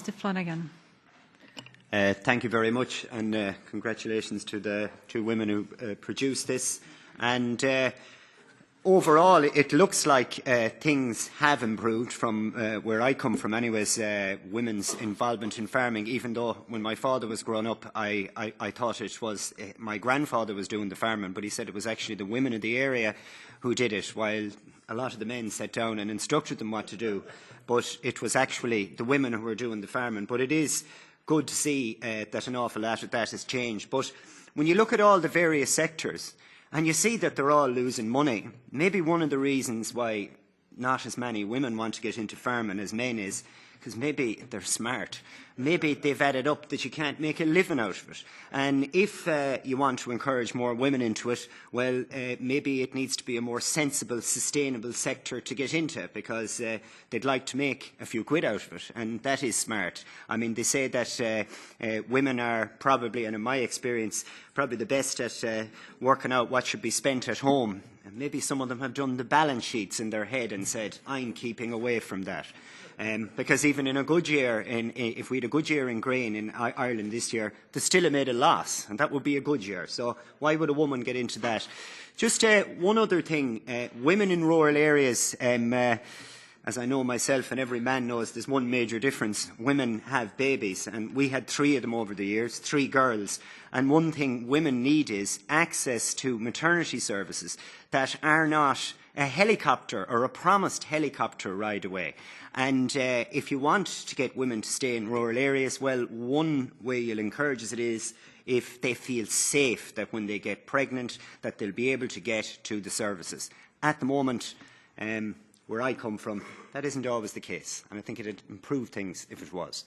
Mr Flanagan. Thank you very much, and congratulations to the two women who produced this. And overall, it looks like things have improved from where I come from anyways, women's involvement in farming, even though when my father was growing up, I thought it was my grandfather was doing the farming, but he said it was actually the women in the area who did it, while a lot of the men sat down and instructed them what to do. But it was actually the women who were doing the farming. But it is good to see that an awful lot of that has changed. But when you look at all the various sectors and you see that they're all losing money, maybe one of the reasons why not as many women want to get into farming as men is because maybe they're smart. Maybe they've added up that you can't make a living out of it. And if you want to encourage more women into it, well, maybe it needs to be a more sensible, sustainable sector to get into, because they'd like to make a few quid out of it, and that is smart. I mean, they say that women are probably, and in my experience, probably the best at working out what should be spent at home. And maybe some of them have done the balance sheets in their head and said, I'm keeping away from that. Because even in a good year, if we had a good year in grain in Ireland this year, they still have made a loss, and that would be a good year. So why would a woman get into that? Just one other thing, women in rural areas, as I know myself and every man knows, there's one major difference. Women have babies, and we had 3 of them over the years, 3 girls. And one thing women need is access to maternity services that are not a helicopter or a promised helicopter ride away. And if you want to get women to stay in rural areas, well, one way you'll encourage it is if they feel safe that when they get pregnant that they'll be able to get to the services. At the moment, where I come from, that isn't always the case, and I think it'd improve things if it was.